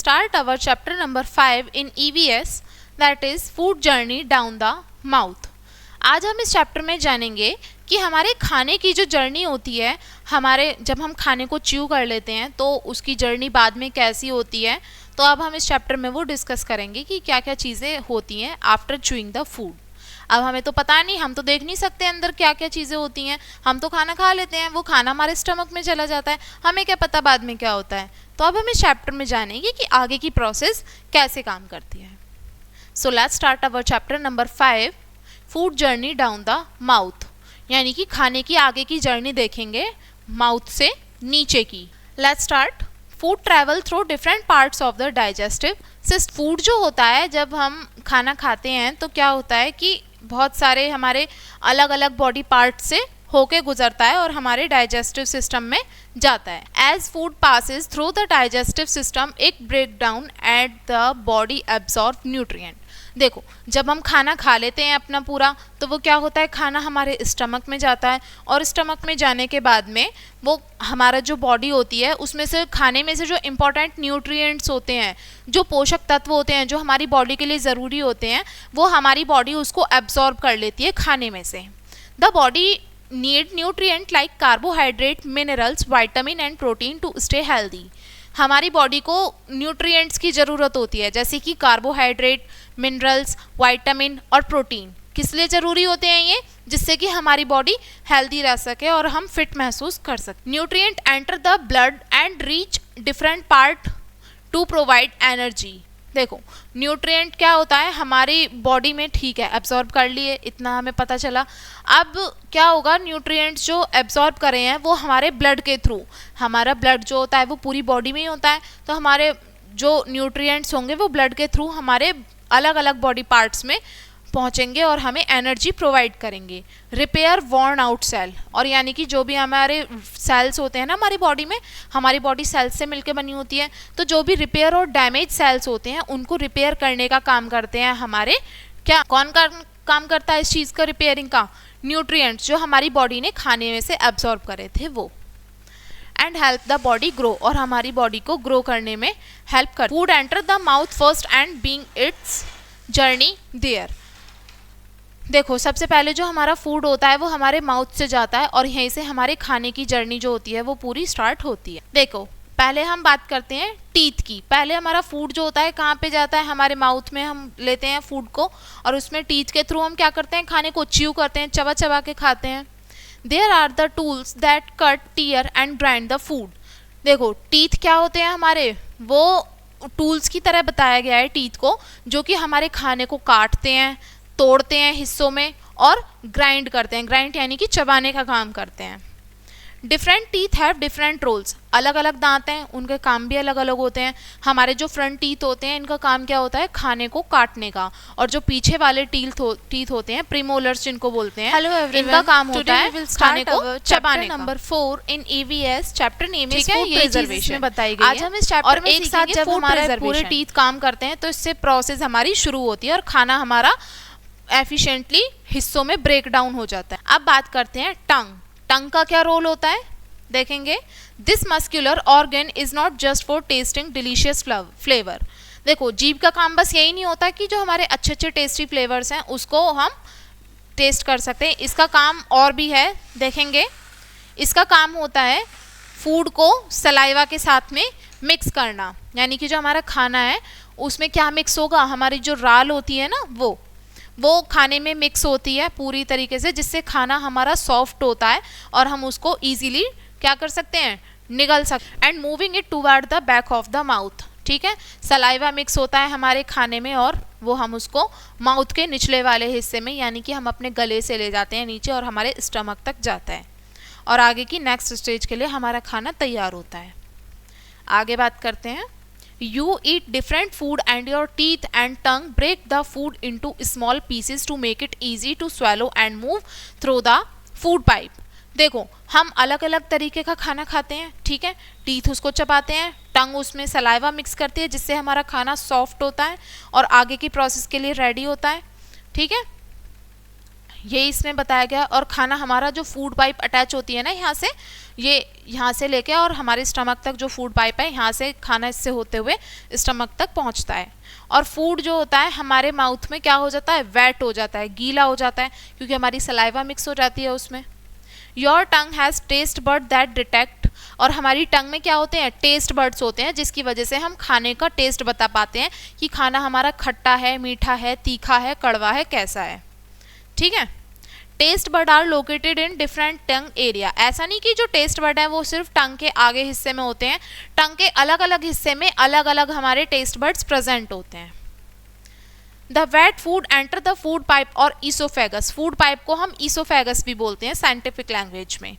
start our chapter number 5 in EVS, that is food journey down the mouth. आज हम इस chapter में जानेंगे कि हमारे खाने की जो जर्नी होती है, हमारे जब हम खाने को च्यू कर लेते हैं तो उसकी जर्नी बाद में कैसी होती है। तो अब हम इस चैप्टर में वो डिस्कस करेंगे कि क्या क्या चीज़ें होती हैं आफ्टर च्यूइंग द फूड। अब हमें तो पता नहीं, हम तो देख नहीं सकते अंदर क्या क्या चीज़ें होती हैं। हम तो खाना खा लेते हैं, वो खाना हमारे स्टमक में चला जाता है, हमें क्या पता बाद में क्या होता है। तो अब हम इस चैप्टर में जानेंगे कि आगे की प्रोसेस कैसे काम करती है। So let's start our chapter number 5, food journey down the mouth, यानी कि खाने की आगे की जर्नी देखेंगे माउथ से नीचे की। Let's start. Food travel through different parts of the digestive system. Food जो होता है, जब हम खाना खाते हैं तो क्या होता है कि बहुत सारे हमारे अलग अलग बॉडी पार्ट से होके गुजरता है और हमारे डाइजेस्टिव सिस्टम में जाता है। As food passes through the digestive system it break down at the body absorb nutrient. देखो, जब हम खाना खा लेते हैं अपना पूरा, तो वो क्या होता है, खाना हमारे स्टमक में जाता है और स्टमक में जाने के बाद में वो हमारा जो बॉडी होती है उसमें से खाने में से जो इम्पोर्टेंट न्यूट्रिएंट्स होते हैं, जो पोषक तत्व होते हैं जो हमारी बॉडी के लिए ज़रूरी होते हैं, वो हमारी बॉडी उसको एब्जॉर्ब कर लेती है खाने में से। The body need nutrient like carbohydrate, minerals, vitamin and protein to stay healthy. हमारी बॉडी को न्यूट्रिएंट्स की ज़रूरत होती है, जैसे कि कार्बोहाइड्रेट, मिनरल्स, वाइटामिन और प्रोटीन। किस लिए ज़रूरी होते हैं ये? जिससे कि हमारी बॉडी हेल्दी रह सके और हम फिट महसूस कर सकें। Nutrient enter the blood and reach different part two provide energy. देखो, न्यूट्रिएंट क्या होता है, हमारी बॉडी में ठीक है एब्जॉर्ब कर लिए, इतना हमें पता चला। अब क्या होगा, न्यूट्रिएंट्स जो एब्जॉर्ब करे हैं वो हमारे ब्लड के थ्रू, हमारा ब्लड जो होता है वो पूरी बॉडी में ही होता है, तो हमारे जो न्यूट्रिएंट्स होंगे वो ब्लड के थ्रू हमारे अलग अलग बॉडी पार्ट्स में पहुंचेंगे और हमें एनर्जी प्रोवाइड करेंगे। रिपेयर वॉर्न आउट सेल, और यानी कि जो भी हमारे सेल्स होते हैं ना हमारी बॉडी में, हमारी बॉडी सेल्स से मिलकर बनी होती है, तो जो भी रिपेयर और डैमेज सेल्स होते हैं उनको रिपेयर करने का काम करते हैं हमारे क्या, कौन काम करता है इस चीज़ का, रिपेयरिंग का? न्यूट्रिएंट्स जो हमारी बॉडी ने खाने में से एब्जॉर्ब करे थे वो। And help the body grow, और हमारी बॉडी को ग्रो करने में हेल्प कर। Food enter the mouth first and being its journey there. देखो, सबसे पहले जो हमारा फूड होता है वो हमारे माउथ से जाता है और यहीं से हमारे खाने की जर्नी जो होती है वो पूरी स्टार्ट होती है। देखो, पहले हम बात करते हैं टीथ की। पहले हमारा फूड जो होता है कहाँ पे जाता है, हमारे माउथ में हम लेते हैं फूड को और उसमें टीथ के थ्रू हम क्या करते हैं, खाने को च्यू करते हैं, चबा चबा के खाते हैं। There are the tools that cut, tear and grind the food. देखो, टीथ क्या होते हैं हमारे, वो टूल्स की तरह बताया गया है टीथ को, जो कि हमारे खाने को काटते हैं, तोड़ते हैं हिस्सों में और ग्राइंड करते हैं। ग्राइंड यानी कि चबाने का काम करते हैं। Different teeth have different roles. अलग अलग दांत हैं, उनके काम भी अलग अलग होते हैं। हमारे जो फ्रंट टीथ होते हैं इनका काम क्या होता है, खाने को काटने का, और जो पीछे वाले टीथ होते हैं, प्रीमोलर्स जिनको बोलते हैं, हेलो एवरीवन, इनका काम होता है खाने को चबाने का। Number 4 in EVS, chapter name is ठीक है, फूड ये चीज़ प्रिजर्वेशन इसमें बताई गई है। आज हम इस चैप्टर और में एक साथ सीखेंगे जब food हमारे पूरे preservation। टीथ काम करते हैं तो इससे प्रोसेस हमारी शुरू होती है और खाना हमारा एफिशिएंटली हिस्सों में ब्रेक डाउन हो जाता है। अब बात करते हैं टंग। टंग का क्या रोल होता है देखेंगे। This muscular organ is not just for testing delicious flavour. देखो, जीभ का काम बस यही नहीं होता कि जो हमारे अच्छे अच्छे टेस्टी फ्लेवर्स हैं उसको हम टेस्ट कर सकते हैं, इसका काम और भी है। देखेंगे, इसका काम होता है फूड को सलाइवा के साथ में मिक्स करना, यानी कि जो हमारा खाना है उसमें क्या मिक्स होगा, हमारी जो राल होती है ना वो खाने में मिक्स होती है पूरी तरीके से, जिससे खाना हमारा सॉफ्ट होता है और हम उसको ईजिली क्या कर सकते हैं, निगल सकते। And moving it toward the back of the mouth. ठीक है, सलाइवा मिक्स होता है हमारे खाने में और वो हम उसको माउथ के निचले वाले हिस्से में, यानी कि हम अपने गले से ले जाते हैं नीचे और हमारे स्टमक तक जाता है और आगे की नेक्स्ट स्टेज के लिए हमारा खाना तैयार होता है। आगे बात करते हैं। You eat different food and your teeth and tongue break the food into small pieces to make it easy to swallow and move through the food pipe. देखो, हम अलग अलग तरीके का खाना खाते हैं, ठीक है। टीथ उसको चबाते हैं, टंग उसमें सलाइवा मिक्स करती है जिससे हमारा खाना सॉफ्ट होता है और आगे की प्रोसेस के लिए रेडी होता है, ठीक है। यही इसमें बताया गया। और खाना हमारा जो फूड पाइप अटैच होती है ना यहाँ से, ये यहाँ से लेके और हमारे स्टमक तक जो फूड पाइप है, यहाँ से खाना इससे होते हुए स्टमक तक पहुँचता है। और फूड जो होता है हमारे माउथ में क्या हो जाता है, वेट हो जाता है, गीला हो जाता है, क्योंकि हमारी सलाइवा मिक्स हो जाती है उसमें। Your tongue has taste bud that detect, और हमारी टंग में क्या होते हैं, टेस्ट बर्ड्स होते हैं, जिसकी वजह से हम खाने का टेस्ट बता पाते हैं कि खाना हमारा खट्टा है, मीठा है, तीखा है, कड़वा है, कैसा है। ठीक है। Taste bird are located in different tongue area. ऐसा नहीं कि जो टेस्ट बर्ड है वो सिर्फ टंग के आगे हिस्से में होते हैं, टंग के अलग अलग हिस्से में अलग अलग हमारे टेस्ट बर्ड्स प्रेजेंट होते हैं। The wet food enter the food pipe और ईसोफेगस। फूड पाइप को हम ईसोफेगस भी बोलते हैं साइंटिफिक लैंग्वेज में।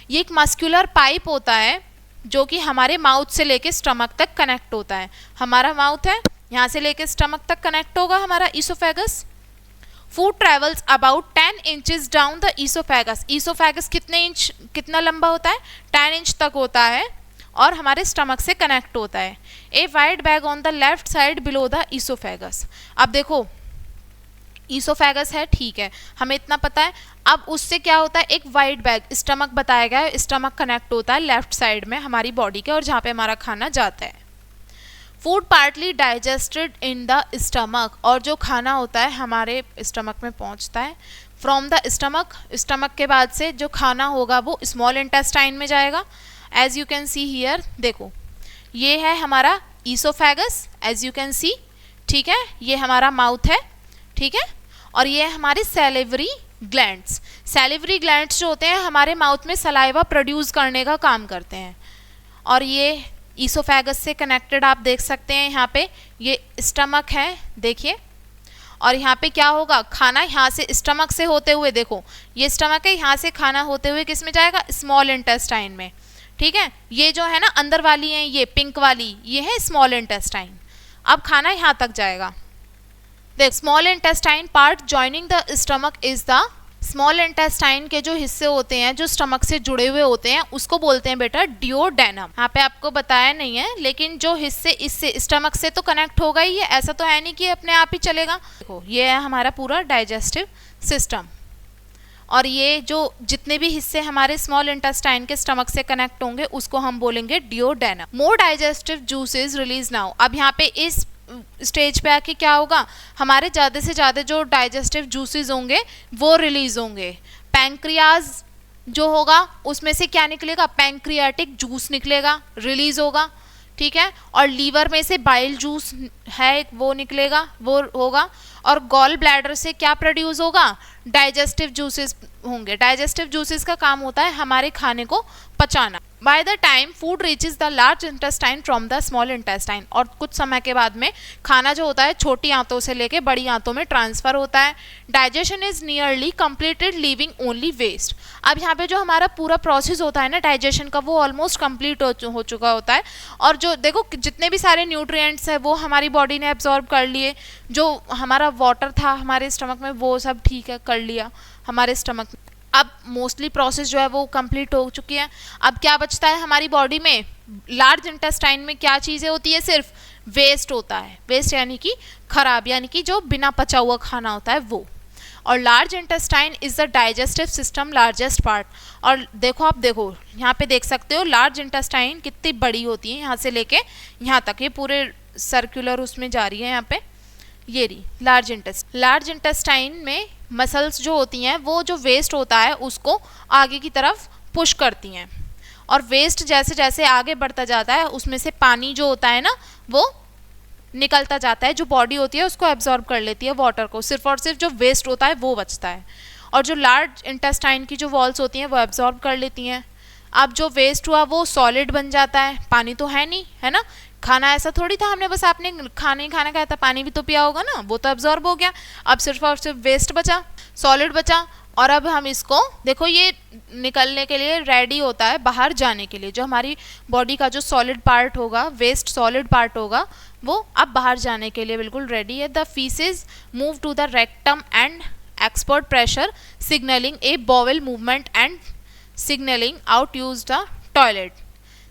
ये एक मस्कुलर पाइप होता है जो कि हमारे माउथ से लेके स्टमक तक कनेक्ट होता है। हमारा माउथ है, यहाँ से लेके स्टमक तक कनेक्ट होगा हमारा oesophagus. Food travels about 10 inches down the oesophagus. Oesophagus कितना लंबा होता है, 10 इंच तक होता है और हमारे स्टमक से कनेक्ट होता है। A white bag on the left side below the oesophagus. अब देखो ईसोफेगस है, ठीक है, हमें इतना पता है। अब उससे क्या होता है, एक वाइट बैग स्टमक बताया गया है, स्टमक कनेक्ट होता है लेफ्ट साइड में हमारी बॉडी के, और जहाँ पे हमारा खाना जाता है। Food partly digested in the stomach, और जो खाना होता है हमारे स्टमक में पहुँचता है। फ्रॉम द स्टमक, स्टमक के बाद से जो खाना होगा वो स्मॉल इंटेस्टाइन में जाएगा। As you can see here, देखो ये है हमारा oesophagus as you can see, ठीक है, ये हमारा माउथ है, ठीक है, और ये है हमारे सैलिवरी ग्लैंड्स। सैलिवरी ग्लैंड्स जो होते हैं हमारे माउथ में सलाइवा प्रोड्यूस करने का काम करते हैं, और ये ईसोफेगस से कनेक्टेड आप देख सकते हैं। यहाँ पे ये स्टमक है, देखिए, और यहाँ पे क्या होगा, खाना यहाँ से स्टमक से होते हुए, देखो ये स्टमक है, यहाँ से खाना होते हुए किस में जाएगा, स्मॉल इंटेस्टाइन में, ठीक है। ये जो है ना अंदर वाली है, ये पिंक वाली, ये है स्मॉल इंटेस्टाइन। अब खाना यहाँ तक जाएगा। देख, small intestine part joining the stomach is the, small intestine के जो हिस्से होते हैं जो स्टमक से जुड़े हुए होते हैं उसको बोलते हैं बेटा डियोडेनम। यहाँ पे आपको बताया नहीं है, लेकिन जो हिस्से इससे स्टमक से तो कनेक्ट होगा ही है, ऐसा तो है नहीं कि अपने आप ही चलेगा। देखो ये है हमारा पूरा डाइजेस्टिव सिस्टम, और ये जो जितने भी हिस्से हमारे स्मॉल इंटेस्टाइन के स्टमक से कनेक्ट होंगे उसको हम बोलेंगे डियोडेनम। मोर डाइजेस्टिव जूसेस रिलीज नाउ। अब यहाँ पे इस स्टेज पे आके क्या होगा, हमारे ज़्यादा से ज़्यादा जो डाइजेस्टिव जूसेस होंगे वो रिलीज होंगे। पैंक्रियाज जो होगा उसमें से क्या निकलेगा, पैंक्रियाटिक जूस निकलेगा, रिलीज होगा, ठीक है। और लीवर में से बाइल जूस है वो निकलेगा, वो होगा। और गॉल ब्लैडर से क्या प्रोड्यूस होगा, डाइजेस्टिव जूसेस होंगे। डाइजेस्टिव जूसेस का काम होता है हमारे खाने को पचाना। By the time food reaches the large intestine from the small intestine, और कुछ समय के बाद में खाना जो होता है छोटी आंतों से लेके बड़ी आंतों में ट्रांसफर होता है। Digestion is nearly completed leaving only waste. अब यहाँ पे जो हमारा पूरा प्रोसेस होता है ना डाइजेशन का, वो ऑलमोस्ट कंप्लीट हो चुका होता है, और जो देखो जितने भी सारे न्यूट्रिएंट्स हैं वो हमारी बॉडी ने एब्जॉर्ब कर लिए। जो हमारा वाटर था हमारे स्टमक में वो सब ठीक है कर लिया हमारे स्टमक में। अब मोस्टली प्रोसेस जो है वो कंप्लीट हो चुकी है। अब क्या बचता है हमारी बॉडी में, लार्ज इंटेस्टाइन में क्या चीज़ें होती है, सिर्फ वेस्ट होता है। वेस्ट यानी कि खराब, यानी कि जो बिना पचा हुआ खाना होता है वो। और large intestine is the digestive system largest part. और देखो आप देखो यहाँ पे देख सकते हो लार्ज इंटेस्टाइन कितनी बड़ी होती है, यहाँ से लेके यहाँ तक, ये पूरे सर्कुलर उसमें जा रही है यहाँ पे, ये रही लार्ज इंटेस्टाइन। लार्ज इंटेस्टाइन में मसल्स जो होती हैं वो जो वेस्ट होता है उसको आगे की तरफ पुश करती हैं, और वेस्ट जैसे जैसे आगे बढ़ता जाता है उसमें से पानी जो होता है ना वो निकलता जाता है। जो बॉडी होती है उसको एब्जॉर्ब कर लेती है वाटर को, सिर्फ और सिर्फ जो वेस्ट होता है वो बचता है, और जो लार्ज इंटेस्टाइन की जो वॉल्स होती हैं वो एब्जॉर्ब कर लेती हैं। अब जो वेस्ट हुआ वो सॉलिड बन जाता है, पानी तो है नहीं, है ना, खाना ऐसा थोड़ी था हमने बस आपने खाना खाया था, पानी भी तो पिया होगा ना, वो तो एब्जॉर्ब हो गया। अब सिर्फ और सिर्फ वेस्ट बचा, सॉलिड बचा, और अब हम इसको देखो ये निकलने के लिए रेडी होता है बाहर जाने के लिए। जो हमारी बॉडी का जो सॉलिड पार्ट होगा, वेस्ट सॉलिड पार्ट होगा, वो अब बाहर जाने के लिए बिल्कुल रेडी है। The faeces move to the rectum and expert pressure signalling a bowel movement and signalling out use the toilet.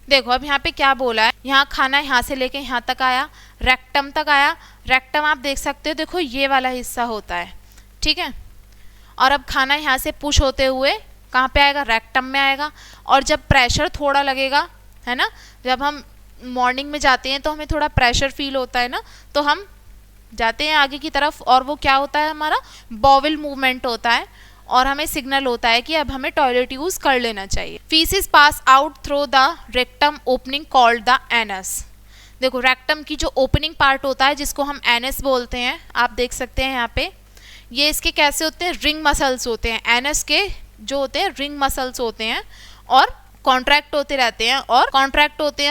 देखो अब यहाँ पे क्या बोला है, यहाँ खाना यहाँ से लेके यहाँ तक आया, रेक्टम तक आया। रेक्टम आप देख सकते हो, देखो ये वाला हिस्सा होता है, ठीक है। और अब खाना यहाँ से पुश होते हुए कहाँ पे आएगा, रेक्टम में आएगा। और जब प्रेशर थोड़ा लगेगा, है ना, जब हम मॉर्निंग में जाते हैं तो हमें थोड़ा प्रेशर फील होता है ना, तो हम जाते हैं आगे की तरफ और वो क्या होता है, हमारा बॉवल मूवमेंट होता है और हमें सिग्नल होता है कि अब हमें टॉयलेट यूज कर लेना चाहिए। Faeces pass out through the rectum opening called the anus. देखो रेक्टम की जो ओपनिंग पार्ट होता है जिसको हम एनस बोलते हैं, आप देख सकते हैं यहाँ पे, ये इसके कैसे होते हैं, रिंग मसल्स होते हैं। एनस के जो होते हैं रिंग मसल्स होते हैं और कॉन्ट्रैक्ट होते रहते हैं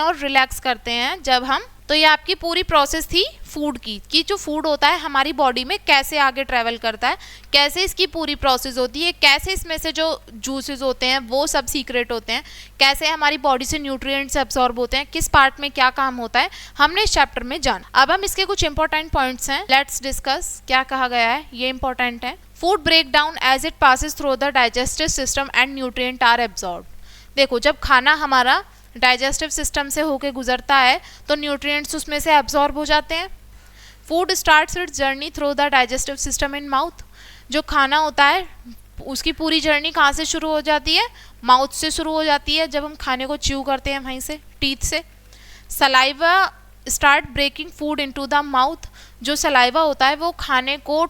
और रिलैक्स करते हैं जब हम। तो ये आपकी पूरी प्रोसेस थी फूड की, कि जो फूड होता है हमारी बॉडी में कैसे आगे ट्रैवल करता है, कैसे इसकी पूरी प्रोसेस होती है, कैसे इसमें से जो जूसेस होते हैं वो सब सीक्रेट होते हैं, कैसे हमारी बॉडी से न्यूट्रिएंट्स एब्जॉर्ब होते हैं, किस पार्ट में क्या काम होता है, हमने इस चैप्टर में जाना। अब हम इसके कुछ इंपॉर्टेंट पॉइंट्स हैं, लेट्स डिस्कस क्या कहा गया है, ये इंपॉर्टेंट है। Food break down as it passes through the digestive system and nutrient are absorb. देखो जब खाना हमारा डाइजेस्टिव सिस्टम से होके गुजरता है तो न्यूट्रिएंट्स उसमें से एब्जॉर्ब हो जाते हैं। Food starts it's journey through the digestive system in mouth. जो खाना होता है उसकी पूरी जर्नी कहाँ से शुरू हो जाती है, माउथ से शुरू हो जाती है, जब हम खाने को च्यू करते हैं वहीं से, टीथ से। Saliva start breaking food into the mouth. जो सलाइवा होता है वो खाने को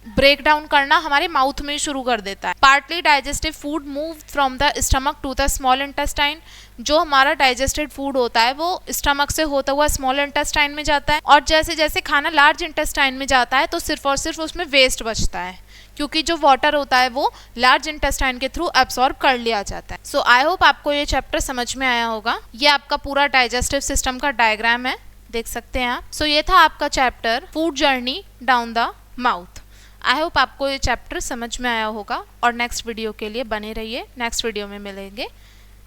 ब्रेक डाउन करना हमारे माउथ में शुरू कर देता है। Partly digestive food move from the stomach to the small intestine. जो हमारा डाइजेस्टेड फूड होता है वो स्टमक से होता हुआ स्मॉल इंटेस्टाइन में जाता है, और जैसे जैसे खाना लार्ज इंटेस्टाइन में जाता है तो सिर्फ और सिर्फ उसमें वेस्ट बचता है, क्योंकि जो वाटर होता है वो लार्ज इंटेस्टाइन के थ्रू एब्सॉर्ब कर लिया जाता है। सो आई होप आपको ये चैप्टर समझ में आया होगा। ये आपका पूरा डाइजेस्टिव सिस्टम का डायग्राम है, देख सकते हैं आप। सो ये था आपका chapter food journey down the mouth. I hope आपको ये चैप्टर समझ में आया होगा और नेक्स्ट वीडियो के लिए बने रहिए, नेक्स्ट वीडियो में मिलेंगे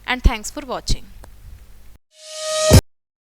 एंड थैंक्स फॉर वॉचिंग।